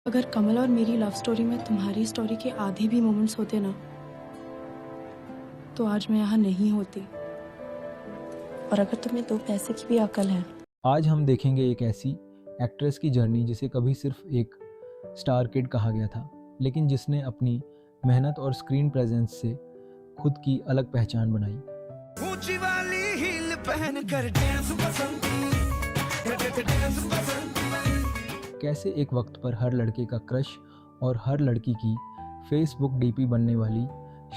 अगर कमल और मेरी लव स्टोरी में तुम्हारी स्टोरी के आधे भी मोमेंट्स होते ना, तो आज मैं यहाँ नहीं होती। और अगर तुम्हें दो पैसे की भी अकल है। आज हम देखेंगे एक ऐसी एक्ट्रेस की जर्नी जिसे कभी सिर्फ एक स्टार किड कहा गया था, लेकिन जिसने अपनी मेहनत और स्क्रीन प्रेजेंस से खुद की अलग पहचान बनाई। ऊंची वाली हील पहन कर डांस पसंद कैसे एक वक्त पर हर लड़के का क्रश और हर लड़की की फेसबुक डीपी बनने वाली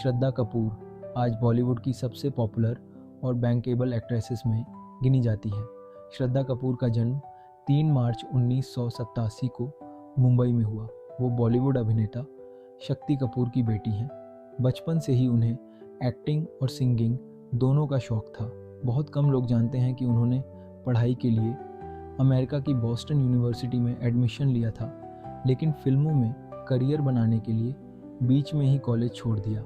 श्रद्धा कपूर आज बॉलीवुड की सबसे पॉपुलर और बैंकेबल एक्ट्रेसेस में गिनी जाती है। श्रद्धा कपूर का जन्म 3 मार्च 1987 को मुंबई में हुआ। वो बॉलीवुड अभिनेता शक्ति कपूर की बेटी हैं। बचपन से ही उन्हें एक्टिंग और सिंगिंग दोनों का शौक था। बहुत कम लोग जानते हैं कि उन्होंने पढ़ाई के लिए अमेरिका की बॉस्टन यूनिवर्सिटी में एडमिशन लिया था, लेकिन फिल्मों में करियर बनाने के लिए बीच में ही कॉलेज छोड़ दिया।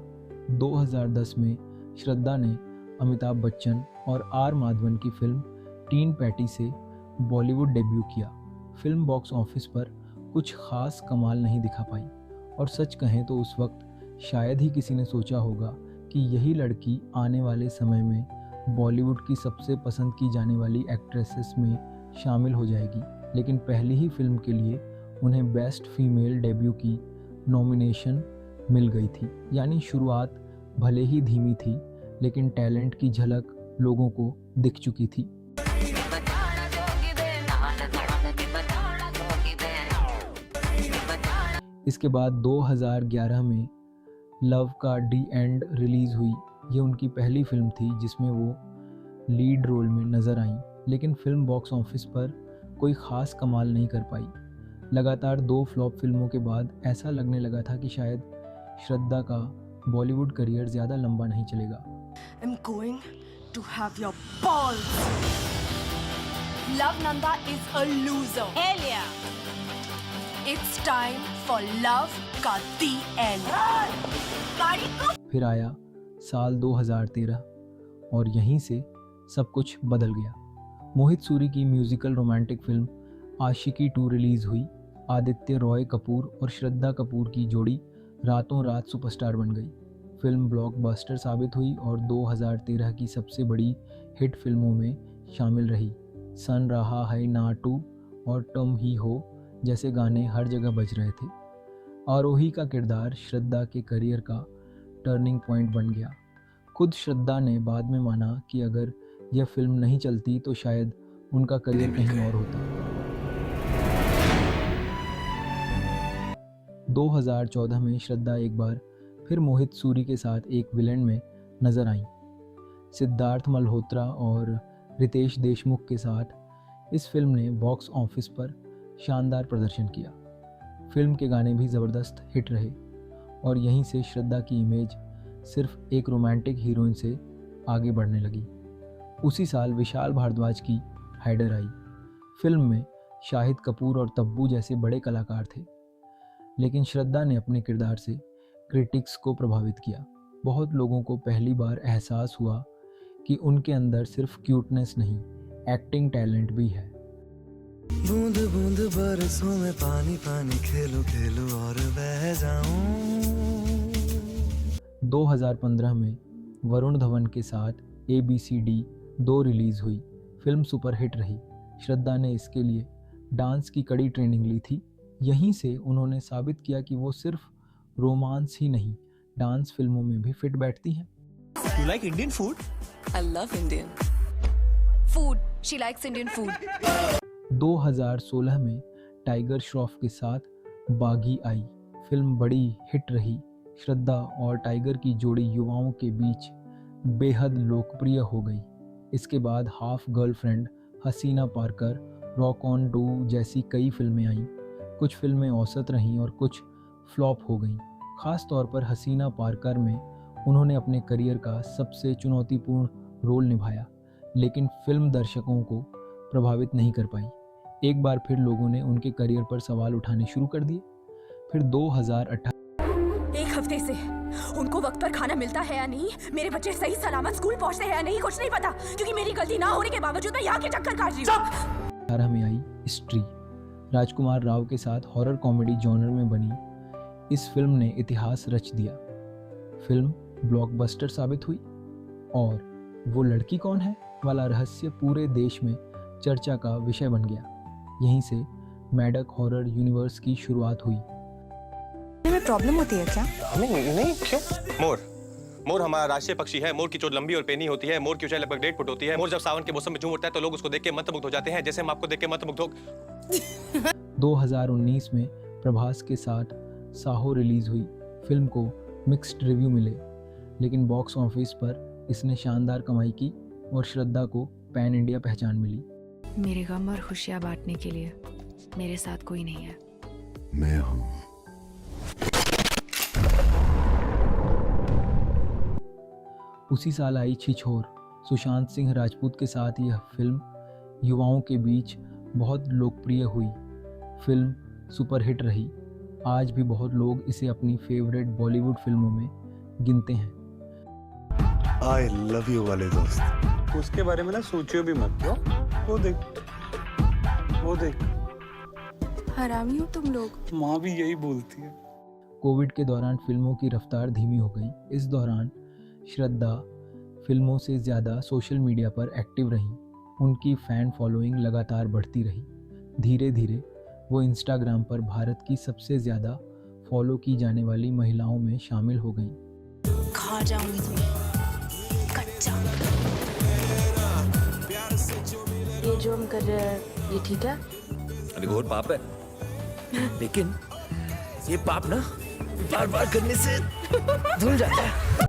2010 में श्रद्धा ने अमिताभ बच्चन और आर माधवन की फिल्म टीन पैटी से बॉलीवुड डेब्यू किया। फिल्म बॉक्स ऑफिस पर कुछ खास कमाल नहीं दिखा पाई, और सच कहें तो उस वक्त शायद ही किसी ने सोचा होगा कि यही लड़की आने वाले समय में बॉलीवुड की सबसे पसंद की जाने वाली एक्ट्रेसेस में शामिल हो जाएगी। लेकिन पहली ही फिल्म के लिए उन्हें बेस्ट फीमेल डेब्यू की नॉमिनेशन मिल गई थी। यानी शुरुआत भले ही धीमी थी, लेकिन टैलेंट की झलक लोगों को दिख चुकी थी। इसके बाद 2011 में लव का डी एंड रिलीज़ हुई। ये उनकी पहली फिल्म थी जिसमें वो लीड रोल में नज़र आईं, लेकिन फिल्म बॉक्स ऑफिस पर कोई ख़ास कमाल नहीं कर पाई। लगातार 2 फ्लॉप फिल्मों के बाद ऐसा लगने लगा था कि शायद श्रद्धा का बॉलीवुड करियर ज़्यादा लंबा नहीं चलेगा। I'm going to have your balls. Love Nanda is a loser. Hell yeah. It's time for love का the end. गाड़ी को फिर आया साल 2013 और यहीं से सब कुछ बदल गया। मोहित सूरी की म्यूजिकल रोमांटिक फिल्म आशिकी 2 रिलीज़ हुई। आदित्य रॉय कपूर और श्रद्धा कपूर की जोड़ी रातों रात सुपरस्टार बन गई। फिल्म ब्लॉकबस्टर साबित हुई और 2013 की सबसे बड़ी हिट फिल्मों में शामिल रही। सन रहा है ना 2 और तुम ही हो जैसे गाने हर जगह बज रहे थे। आरोही का किरदार श्रद्धा के करियर का टर्निंग पॉइंट बन गया। खुद श्रद्धा ने बाद में माना कि अगर यह फिल्म नहीं चलती तो शायद उनका करियर कहीं और होता। 2014 में श्रद्धा एक बार फिर मोहित सूरी के साथ एक विलेन में नजर आईं। सिद्धार्थ मल्होत्रा और रितेश देशमुख के साथ इस फिल्म ने बॉक्स ऑफिस पर शानदार प्रदर्शन किया। फिल्म के गाने भी ज़बरदस्त हिट रहे और यहीं से श्रद्धा की इमेज सिर्फ एक रोमांटिक हीरोइन से आगे बढ़ने लगी। उसी साल विशाल भारद्वाज की हैडर आई। फिल्म में शाहिद कपूर और तब्बू जैसे बड़े कलाकार थे, लेकिन श्रद्धा ने अपने किरदार से क्रिटिक्स को प्रभावित किया। बहुत लोगों को पहली बार एहसास हुआ कि उनके अंदर सिर्फ क्यूटनेस नहीं, एक्टिंग टैलेंट भी है। बूंद बूंद बरसों में पानी पानी खेलो खेलो और बह जाऊं। 2015 में वरुण धवन के साथ ABCD 2 रिलीज़ हुई। फिल्म सुपरहिट रही। श्रद्धा ने इसके लिए डांस की कड़ी ट्रेनिंग ली थी। यहीं से उन्होंने साबित किया कि वो सिर्फ रोमांस ही नहीं, डांस फिल्मों में भी फिट बैठती हैं। You like Indian food? I love Indian food. She likes Indian food. 2016 में टाइगर श्रॉफ के साथ बागी आई। फिल्म बड़ी हिट रही। श्रद्धा और टाइगर की जोड़ी युवाओं के बीच बेहद लोकप्रिय हो गई। इसके बाद Half Girlfriend, Haseena Parkar, Rock On 2 जैसी कई फिल्में आईं। कुछ फिल्में औसत रहीं और कुछ फ्लॉप हो गईं। ख़ास तौर पर हसीना पारकर में उन्होंने अपने करियर का सबसे चुनौतीपूर्ण रोल निभाया, लेकिन फिल्म दर्शकों को प्रभावित नहीं कर पाई। एक बार फिर लोगों ने उनके करियर पर सवाल उठाने शुरू कर दिए। फिर 2018 एक हफ्ते से उनको वक्त पर खाना मिलता है या नहीं, मेरे बच्चे सही सलामत स्कूल पहुंचते हैं या नहीं, कुछ नहीं पता, क्योंकि मेरी गलती ना होने के बावजूद मैं यहाँ के चक्कर काट रही हूँ। 2018 में आई स्त्री। राजकुमार राव के साथ हॉरर कॉमेडी जॉनर में बनी इस फिल्म ने इतिहास रच दिया। फिल्म ब्लॉकबस्टर साबित हुई और वो लड़की कौन है वाला रहस्य पूरे देश में चर्चा का विषय बन गया। यहीं से मैडक हॉरर यूनिवर्स की शुरुआत हुई। में प्रॉब्लम होती है क्या? नहीं क्यों? मोर हमारा राष्ट्रीय पक्षी है। मोर की चोंच लंबी और पेनी होती है। मोर की ऊंचाई लगभग 1.5 फुट होती है। मोर जब सावन के मौसम में झूम उठता है तो लोग उसको देख के मंत्रमुग्ध हो जाते हैं, जैसे हम आपको देख के मंत्रमुग्ध हो। 2019 में प्रभास के साथ साहो रिलीज हुई। फिल्म को मिक्स्ड रिव्यू मिले, लेकिन बॉक्स ऑफिस पर इसने शानदार कमाई की और श्रद्धा को पैन इंडिया पहचान मिली। मेरे गम और खुशियाँ बांटने के लिए मेरे साथ कोई नहीं है। मैं हूँ। उसी साल आई छिछोर। सुशांत सिंह राजपूत के साथ यह फिल्म युवाओं के बीच बहुत लोकप्रिय हुई। फिल्म सुपरहिट रही। आज भी बहुत लोग इसे अपनी फेवरेट बॉलीवुड फिल्मों में गिनते हैं। आई लव यू वाले दोस्त। उसके बारे में ना सोचियो भी मत। क्यों? वो देख हरामी हो तुम लोग। माँ भी यही बोलती है। कोविड के दौरान फिल्मों की रफ्तार धीमी हो गई। इस दौरान श्रद्धा फिल्मों से ज़्यादा सोशल मीडिया पर एक्टिव रहीं। उनकी फ़ैन फॉलोइंग लगातार बढ़ती रही। धीरे धीरे वो इंस्टाग्राम पर भारत की सबसे ज़्यादा फॉलो की जाने वाली महिलाओं में शामिल हो गईं। खा जाऊंगी तुम्हें कच्चा। ये जो हम कर रहे हैं ये ठीक है? अरे और पाप है, लेकिन ये पाप ना बार बार करने से धुल जाता है।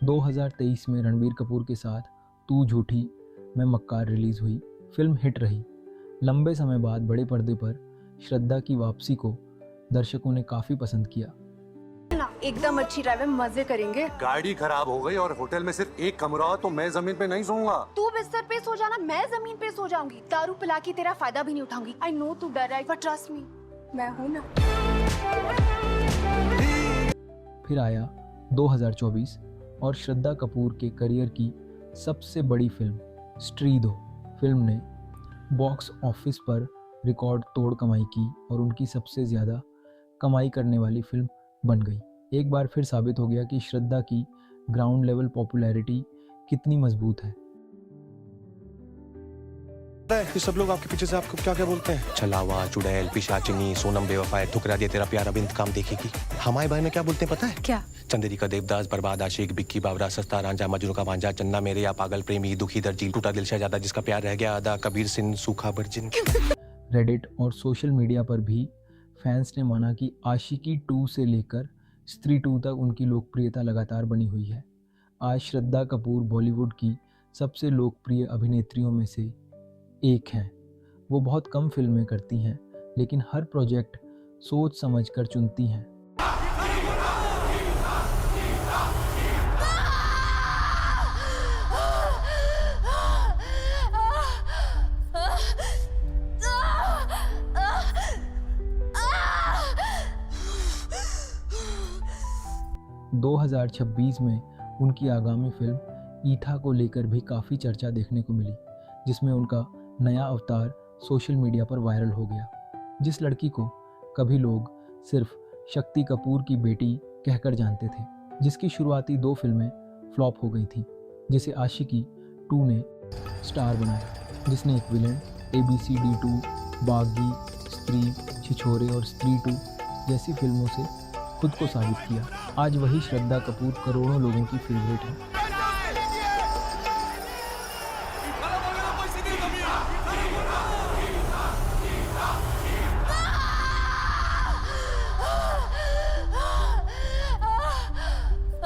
2023 में रणबीर कपूर के साथ तू झूठी मैं मक्कार रिलीज हुई। फिल्म हिट रही। लंबे समय बाद बड़े पर्दे पर श्रद्धा की वापसी को दर्शकों ने काफी पसंद किया। ना एकदम अच्छी ड्राइव में मजे करेंगे। गाड़ी खराब हो गई और होटल में सिर्फ एक कमरा हो तो मैं जमीन पे नहीं सोऊंगा। तू बिस्तर पे सो जाना, मैं जमीन पे सो जाऊंगी। दारू पिला के तेरा फायदा भी नहीं उठाऊंगी। आई नो तू डर रहा है, बट ट्रस्ट मी मैं हूं ना। फिर आया 2024 और श्रद्धा कपूर के करियर की सबसे बड़ी फिल्म स्त्री 2। फिल्म ने बॉक्स ऑफिस पर रिकॉर्ड तोड़ कमाई की और उनकी सबसे ज़्यादा कमाई करने वाली फिल्म बन गई। एक बार फिर साबित हो गया कि श्रद्धा की ग्राउंड लेवल पॉपुलैरिटी कितनी मजबूत है। कि सब लोग आपके पीछे से आपको क्या क्या बोलते हैं? छलावा, चुड़ैल, पिशाचिनी, सोनम बेवफा, ठुकरा दिया तेरा प्यार, अब इंतकाम देखेगी। हमारे बारे में क्या बोलते हैं पता है? क्या? चंदेरी का देवदास, बर्बाद आशिक, बिक्की बावरा, सस्ता रांझा, मजनू का भांजा, चन्ना मेरे या पागल प्रेमी, दुखी दर्जी, टूटा दिल शहजादा, जिसका प्यार रह गया आधा, कबीर सिंह, सूखा बर्जिन। रेडिट और सोशल मीडिया पर भी फैंस ने माना कि आशिकी 2 से लेकर स्त्री 2 तक उनकी लोकप्रियता लगातार बनी हुई है। आज श्रद्धा कपूर बॉलीवुड की सबसे लोकप्रिय अभिनेत्रियों में से एक हैं। वो बहुत कम फिल्में करती हैं, लेकिन हर प्रोजेक्ट सोच समझकर चुनती हैं। – 2026 में उनकी आगामी फिल्म ईथा को लेकर भी काफ़ी चर्चा देखने को मिली, जिसमें उनका नया अवतार सोशल मीडिया पर वायरल हो गया। जिस लड़की को कभी लोग सिर्फ शक्ति कपूर की बेटी कहकर जानते थे, जिसकी शुरुआती 2 फिल्में फ्लॉप हो गई थी, जिसे आशिकी 2 ने स्टार बनाया, जिसने एक विलेन, ABCD 2, बागी, स्त्री, छिछोरे और स्त्री 2 जैसी फिल्मों से खुद को साबित किया। आज वही श्रद्धा कपूर करोड़ों लोगों की फेवरेट है।